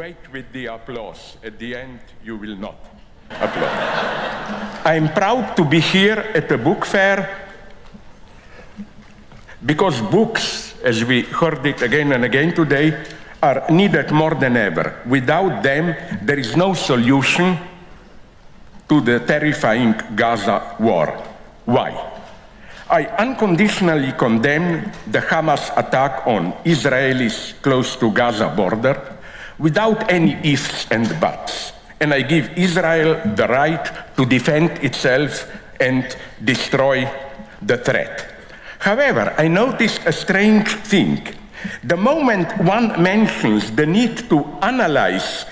wait with the applause. At the end, you will not applaud. I'm proud to be here at the book fair because books, as we heard it again and again today, are needed more than ever. Without them, there is no solution to the terrifying Gaza war. Why? I unconditionally condemn the Hamas attack on Israelis close to Gaza border without any ifs and buts. And I give Israel the right to defend itself and destroy the threat. However, I notice a strange thing. The moment one mentions the need to analyze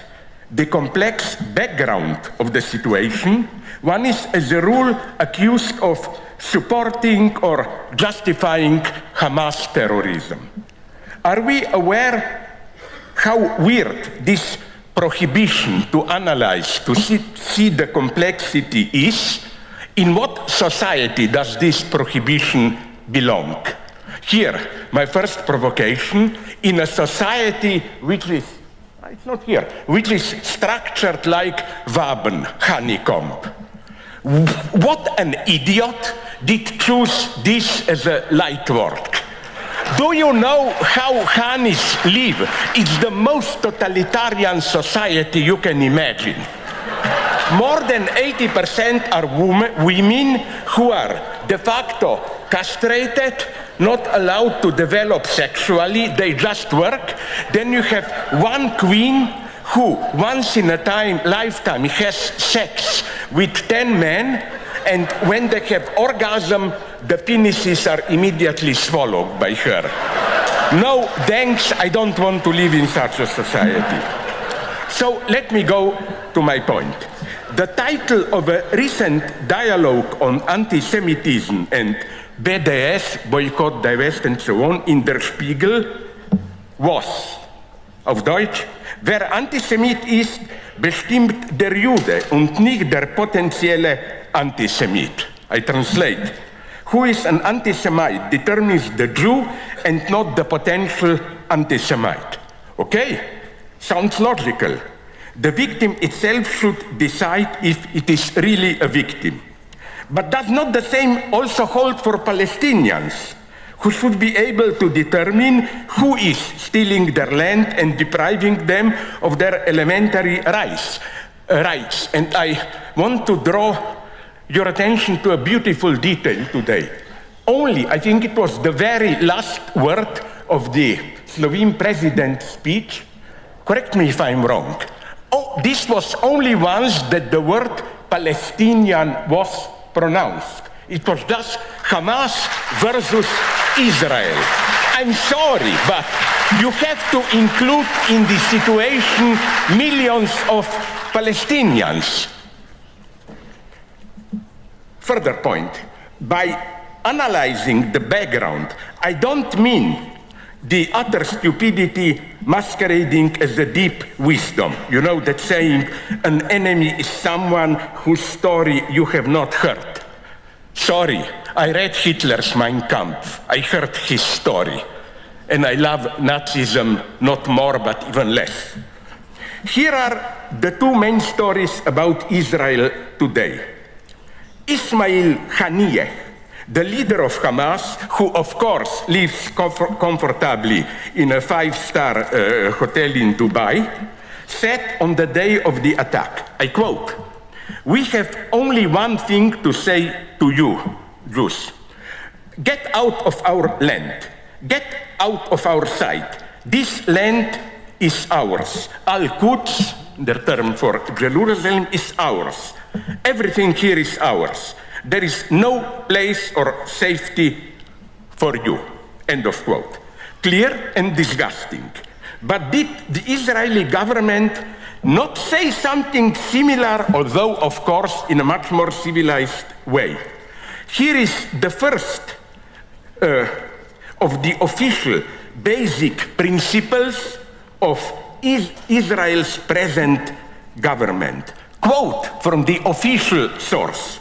the complex background of the situation, one is, as a rule, accused of supporting or justifying Hamas terrorism. Are we aware how weird this prohibition to analyze, to see the complexity is? In what society does this prohibition belong? Here, my first provocation, in a society which is, it's not here, which is structured like Waben, honeycomb. What an idiot did choose this as a light word. Do you know how Hanis live? It's the most totalitarian society you can imagine. More than 80% are women who are de facto castrated, not allowed to develop sexually, they just work. Then you have one queen who once in a lifetime has sex with 10 men, and when they have orgasm, the penises are immediately swallowed by her. No, thanks, I don't want to live in such a society. So let me go to my point. The title of a recent dialogue on anti-Semitism and BDS, Boycott, Divest, and so on, in Der Spiegel was, auf Deutsch, wer Antisemit ist, bestimmt der Jude und nicht der potenzielle Antisemit. I translate. Who is an anti-Semite determines the Jew and not the potential anti-Semite. Okay, sounds logical. The victim itself should decide if it is really a victim. But does not the same also hold for Palestinians, who should be able to determine who is stealing their land and depriving them of their elementary rights? And I want to draw your attention to a beautiful detail today. Only, I think it was the very last word of the Slovene president's speech. Correct me if I'm wrong. Oh, this was only once that the word Palestinian was pronounced. It was just Hamas versus Israel. I'm sorry, but you have to include in this situation millions of Palestinians. Further point, by analyzing the background, I don't mean the utter stupidity masquerading as a deep wisdom. You know that saying, an enemy is someone whose story you have not heard. Sorry, I read Hitler's Mein Kampf. I heard his story. And I love Nazism, not more, but even less. Here are the two main stories about Israel today. Ismail Haniyeh, the leader of Hamas, who of course lives comfortably in a 5-star hotel in Dubai, said on the day of the attack, I quote, "We have only one thing to say to you, Jews. Get out of our land. Get out of our sight. This land is ours. Al-Quds, the term for Jerusalem, is ours. Everything here is ours. There is no place or safety for you." End of quote. Clear and disgusting. But did the Israeli government not say something similar, although of course in a much more civilized way? Here is the first of the official basic principles of Israel's present government. Quote from the official source.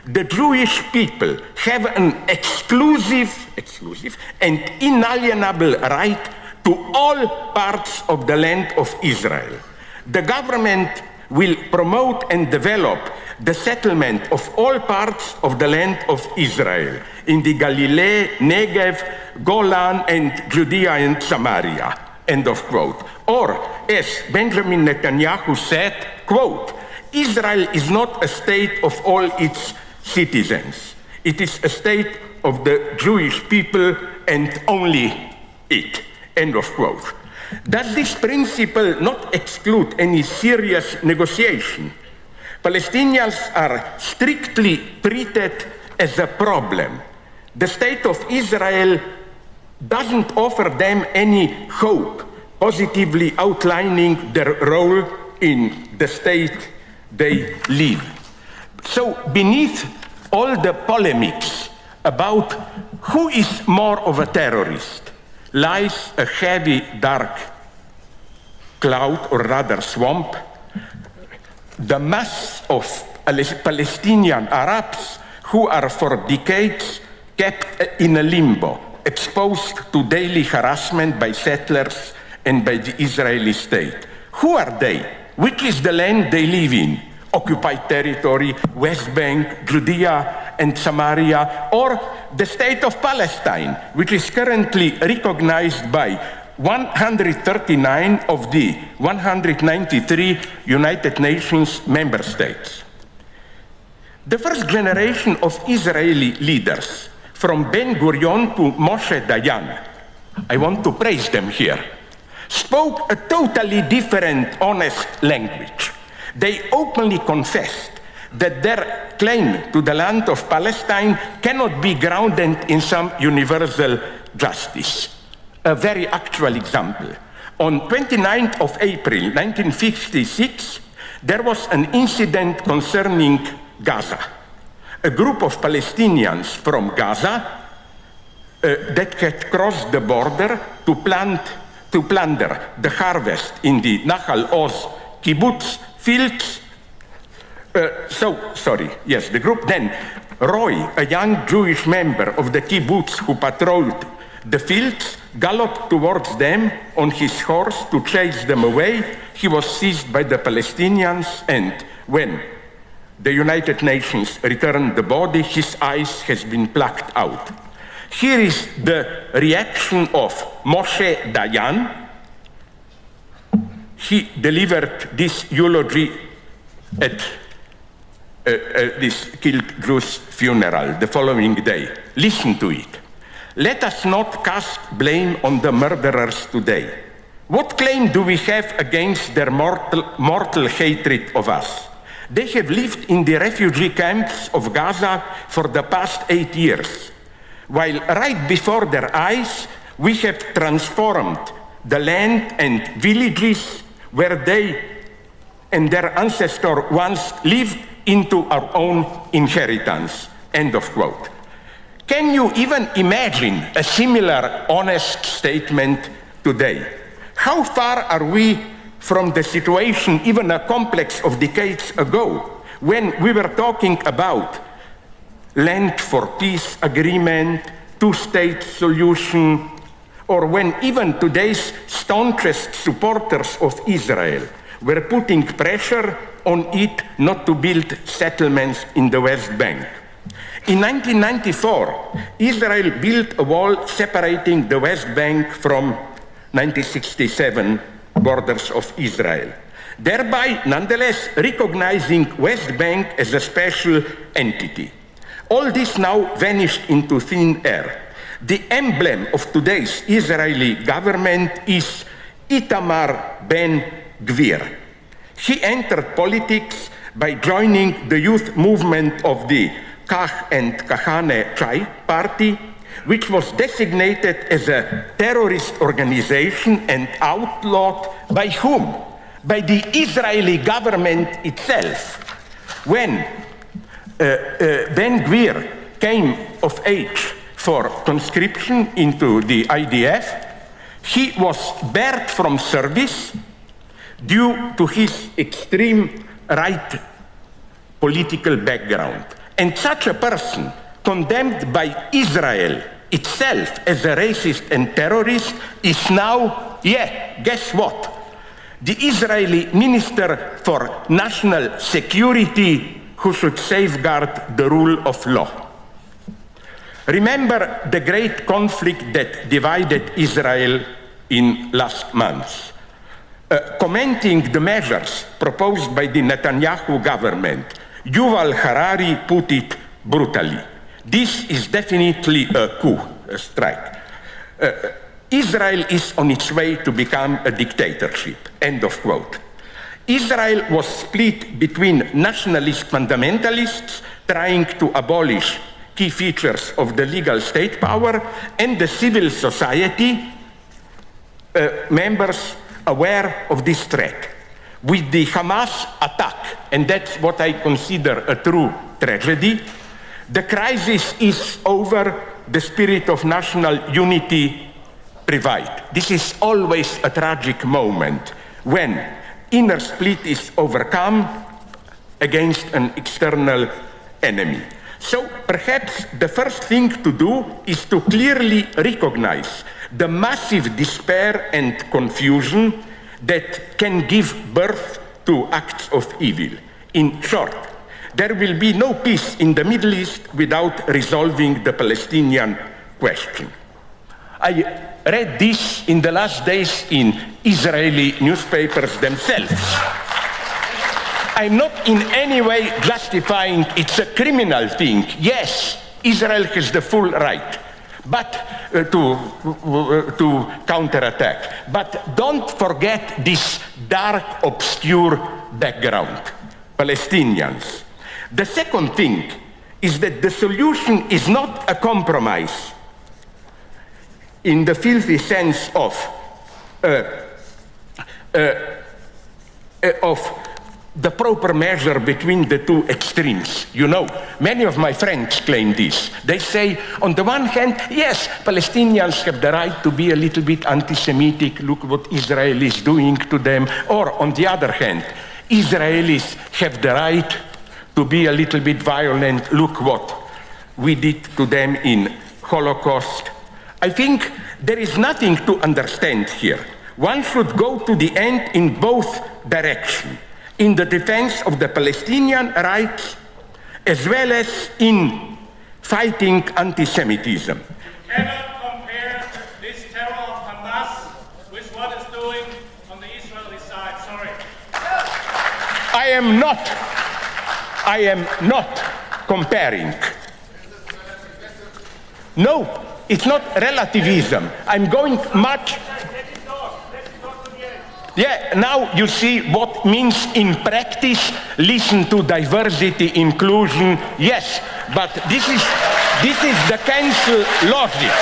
The Jewish people have an exclusive and inalienable right to all parts of the land of Israel. The government will promote and develop the settlement of all parts of the land of Israel, in the Galilee, Negev, Golan, and Judea and Samaria, end of quote. Or, as Benjamin Netanyahu said, quote, Israel is not a state of all its citizens. It is a state of the Jewish people and only it, end of quote. Does this principle not exclude any serious negotiation? Palestinians are strictly treated as a problem. The state of Israel doesn't offer them any hope, positively outlining their role in the state they live. So beneath all the polemics about who is more of a terrorist lies a heavy, dark cloud, or rather swamp. The mass of Palestinian Arabs who are for decades kept in a limbo, exposed to daily harassment by settlers and by the Israeli state. Who are they? Which is the land they live in? Occupied territory, West Bank, Judea and Samaria, or the state of Palestine, which is currently recognized by 139 of the 193 United Nations member states. The first generation of Israeli leaders, from Ben Gurion to Moshe Dayan, I want to praise them here, spoke a totally different, honest language. They openly confessed that their claim to the land of Palestine cannot be grounded in some universal justice. A very actual example. On 29th of April 1956, there was an incident concerning Gaza. A group of Palestinians from Gaza that had crossed the border to plunder the harvest in the Nahal Oz kibbutz fields. The group then, Roy, a young Jewish member of the kibbutz who patrolled the fields, galloped towards them on his horse to chase them away. He was seized by the Palestinians, and when the United Nations returned the body, his eyes has been plucked out. Here is the reaction of Moshe Dayan. He delivered this eulogy at this killed Jew's funeral the following day. Listen to it. Let us not cast blame on the murderers today. What claim do we have against their mortal hatred of us? They have lived in the refugee camps of Gaza for the past 8 years, while right before their eyes, we have transformed the land and villages where they and their ancestors once lived into our own inheritance, end of quote. Can you even imagine a similar honest statement today? How far are we from the situation, even a complex of decades ago, when we were talking about land for peace agreement, two-state solution, or when even today's staunchest supporters of Israel were putting pressure on it not to build settlements in the West Bank? In 1994, Israel built a wall separating the West Bank from 1967 borders of Israel, thereby nonetheless recognizing West Bank as a special entity. All this now vanished into thin air. The emblem of today's Israeli government is Itamar Ben-Gvir. He entered politics by joining the youth movement of the Kach and Kahane Chai party, which was designated as a terrorist organization and outlawed by whom? By the Israeli government itself. When Ben-Gvir came of age for conscription into the IDF, he was barred from service due to his extreme right political background. And such a person, condemned by Israel itself as a racist and terrorist, is now, guess what? the Israeli Minister for National Security who should safeguard the rule of law. Remember the great conflict that divided Israel in last months. Commenting the measures proposed by the Netanyahu government, Yuval Harari put it brutally. This is definitely a coup, a strike. Israel is on its way to become a dictatorship, end of quote. Israel was split between nationalist fundamentalists trying to abolish key features of the legal state power and the civil society members aware of this threat. With the Hamas attack, and that's what I consider a true tragedy, the crisis is over, the spirit of national unity prevailed. This is always a tragic moment when inner split is overcome against an external enemy. So perhaps the first thing to do is to clearly recognize the massive despair and confusion that can give birth to acts of evil. In short, there will be no peace in the Middle East without resolving the Palestinian question. I read this in the last days in Israeli newspapers themselves. I'm not in any way justifying it's a criminal thing. Yes, Israel has the full right but to counterattack. But don't forget this dark, obscure background, Palestinians. The second thing is that the solution is not a compromise in the filthy sense of the proper measure between the two extremes. You know, many of my friends claim this. They say, on the one hand, yes, Palestinians have the right to be a little bit anti-Semitic, look what Israel is doing to them. Or on the other hand, Israelis have the right to be a little bit violent, look what we did to them in Holocaust. I think there is nothing to understand here. One should go to the end in both directions, in the defense of the Palestinian rights, as well as in fighting anti-Semitism. You cannot compare this terror of Hamas with what it's doing on the Israeli side. Sorry. I am not comparing. No, it's not relativism. I'm going much. Yeah, now you see what means in practice. Listen to diversity, inclusion. Yes, but this is the cancel logic.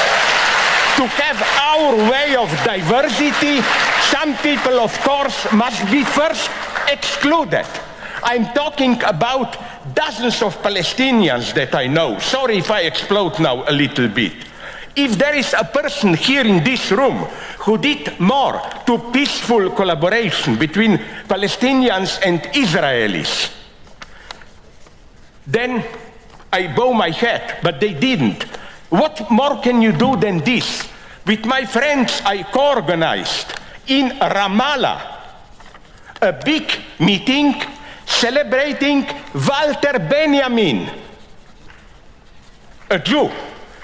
To have our way of diversity, some people, of course, must be first excluded. I'm talking about dozens of Palestinians that I know. Sorry if I explode now a little bit. If there is a person here in this room who did more to peaceful collaboration between Palestinians and Israelis, then I bow my head, but they didn't. What more can you do than this? With my friends, I co-organized in Ramallah a big meeting celebrating Walter Benjamin, a Jew.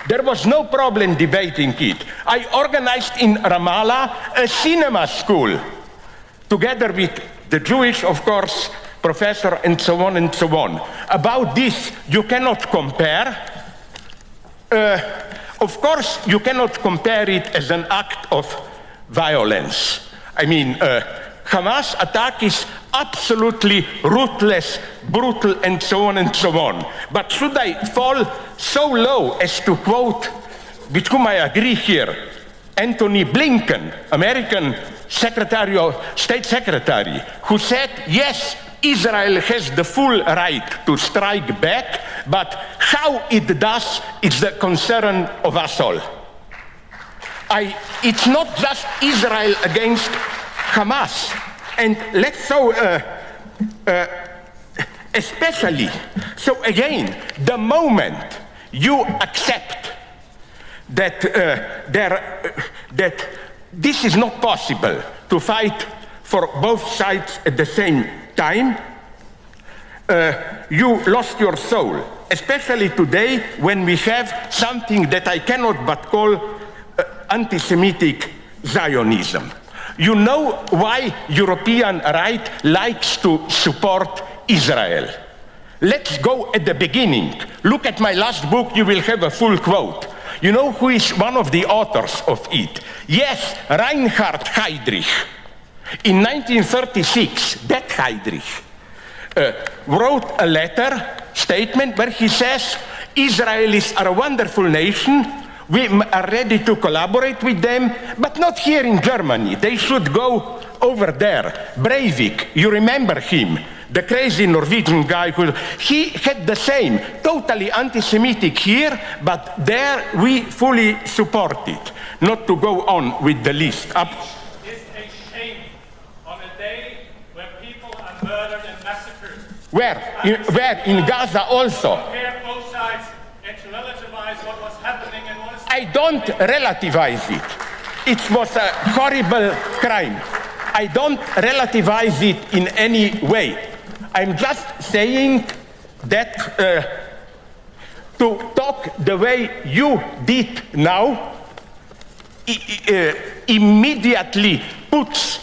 There was no problem debating it. I organized in Ramallah a cinema school, together with the Jewish, of course, professor and so on and so on. About this, you cannot compare. Of course, you cannot compare it as an act of violence. I mean, Hamas attack is absolutely ruthless, brutal, and so on and so on. But should I fall so low as to quote, with whom I agree here, Anthony Blinken, American State Secretary, who said, yes, Israel has the full right to strike back, but how it does is the concern of us all. It's not just Israel against Hamas. And let's so, especially, so again, the moment you accept that, that this is not possible to fight for both sides at the same time, you lost your soul, especially today when we have something that I cannot but call anti-Semitic Zionism. You know why European right likes to support Israel. Let's go at the beginning. Look at my last book, you will have a full quote. You know who is one of the authors of it? Yes, Reinhard Heydrich. In 1936, that Heydrich wrote a letter, statement, where he says, Israelis are a wonderful nation, we are ready to collaborate with them, but not here in Germany. They should go over there. Breivik, you remember him, the crazy Norwegian guy he had the same, totally anti-Semitic here, but there we fully support it. Not to go on with the list. It's a shame on a day when people are murdered and massacred. Where? In Gaza also. Compare both sides and to relativize what was happening and what is I don't relativize it. It was a horrible crime. I don't relativize it in any way. I'm just saying that to talk the way you did now immediately puts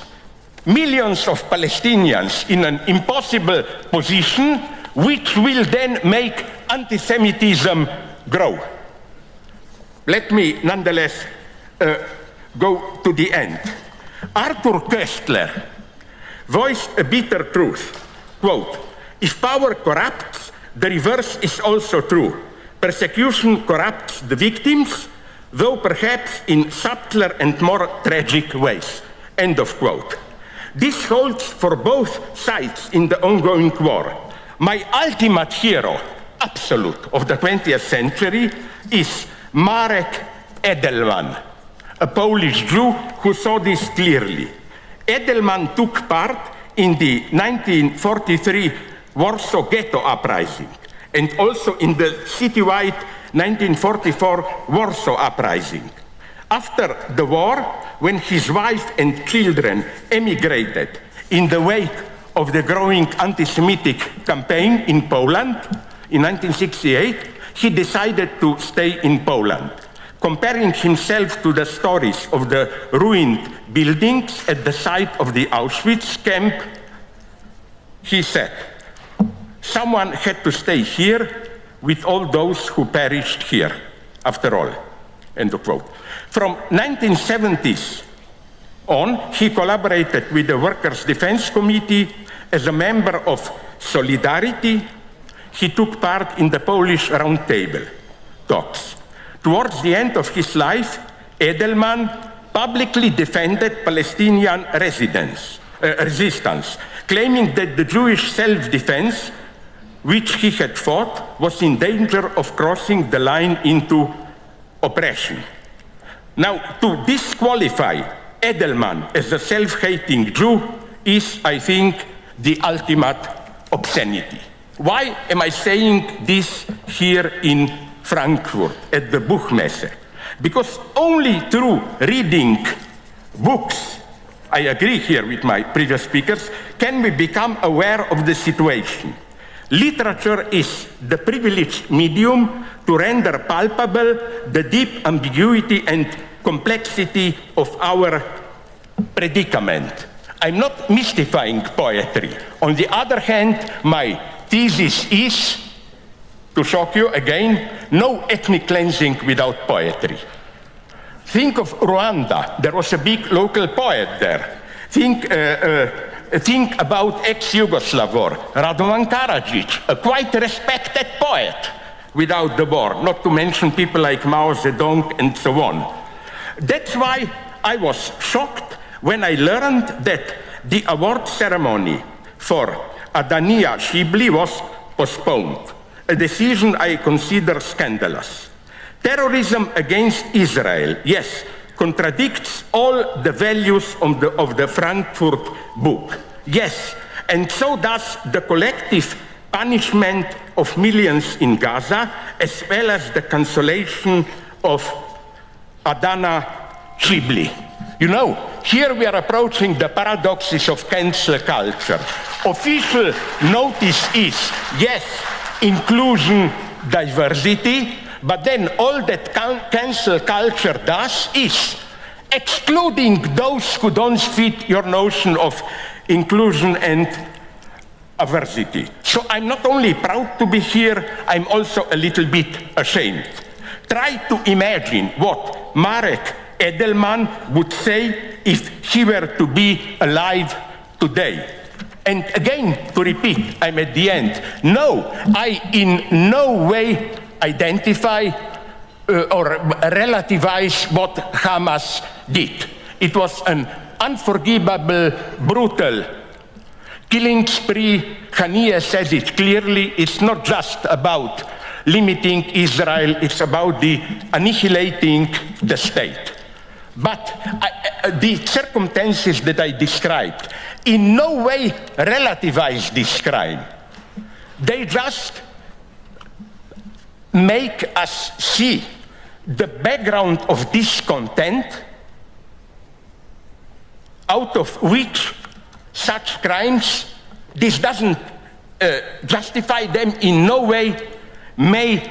millions of Palestinians in an impossible position, which will then make anti-Semitism grow. Let me nonetheless go to the end. Arthur Koestler voiced a bitter truth. Quote, if power corrupts, the reverse is also true. Persecution corrupts the victims, though perhaps in subtler and more tragic ways. End of quote. This holds for both sides in the ongoing war. My ultimate hero, absolute, of the 20th century is Marek Edelman, a Polish Jew who saw this clearly. Edelman took part in the 1943 Warsaw Ghetto Uprising and also in the citywide 1944 Warsaw Uprising. After the war, when his wife and children emigrated in the wake of the growing anti-Semitic campaign in Poland in 1968, he decided to stay in Poland. Comparing himself to the stories of the ruined buildings at the site of the Auschwitz camp, he said, someone had to stay here with all those who perished here, after all, end of quote. From 1970s on, he collaborated with the Workers' Defense Committee as a member of Solidarity. He took part in the Polish Roundtable talks. Towards the end of his life, Edelman publicly defended Palestinian resistance, claiming that the Jewish self-defense, which he had fought, was in danger of crossing the line into oppression. Now, to disqualify Edelman as a self-hating Jew is, I think, the ultimate obscenity. Why am I saying this here in Frankfurt at the Buchmesse? Because only through reading books, I agree here with my previous speakers, can we become aware of the situation. Literature is the privileged medium to render palpable the deep ambiguity and complexity of our predicament. I'm not mystifying poetry. On the other hand, my thesis is, to shock you again, no ethnic cleansing without poetry. Think of Rwanda. There was a big local poet there. Think about ex-Yugoslav war, Radovan Karadzic, a quite respected poet without the war, not to mention people like Mao Zedong and so on. That's why I was shocked when I learned that the award ceremony for Adania Shibli was postponed, a decision I consider scandalous. Terrorism against Israel, yes, contradicts all the values of the Frankfurt book. Yes, and so does the collective punishment of millions in Gaza, as well as the cancellation of Adana Shibli. You know, here we are approaching the paradoxes of cancel culture. Official notice is, yes, inclusion, diversity, but then all that cancel culture does is excluding those who don't fit your notion of inclusion and diversity. So I'm not only proud to be here, I'm also a little bit ashamed. Try to imagine what Marek Edelman would say if he were to be alive today. And again, to repeat, I'm at the end. No, I in no way identify or relativize what Hamas did. It was an unforgivable, brutal killing spree. Haniyeh says it clearly. It's not just about limiting Israel, it's about the annihilating the state. But the circumstances that I described in no way relativize this crime. They just make us see the background of discontent out of which such crimes, this doesn't justify them in no way, may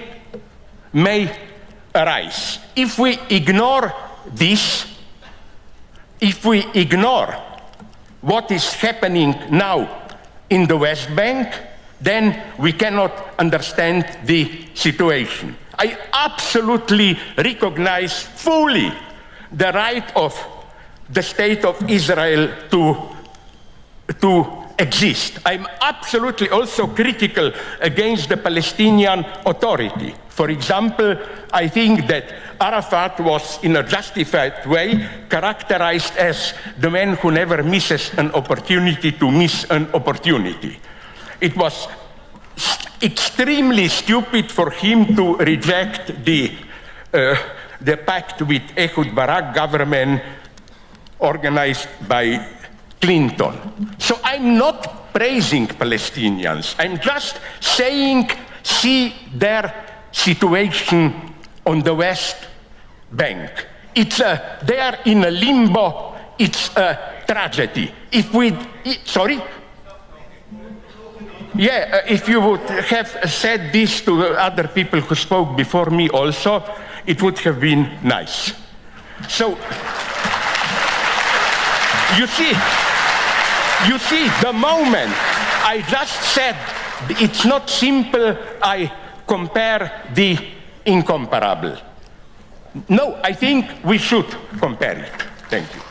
arise. If we ignore this, if we ignore what is happening now in the West Bank, then we cannot understand the situation. I absolutely recognize fully the right of the state of Israel to exist. I'm absolutely also critical against the Palestinian Authority. For example, I think that Arafat was, in a justified way, characterized as the man who never misses an opportunity to miss an opportunity. It was extremely stupid for him to reject the pact with Ehud Barak government organized by Clinton. So I'm not praising Palestinians. I'm just saying, see their situation on the West Bank. They are in a limbo. It's a tragedy. If you would have said this to other people who spoke before me also, it would have been nice. So, you see, the moment I just said it's not simple, I compare the incomparable. No, I think we should compare it. Thank you.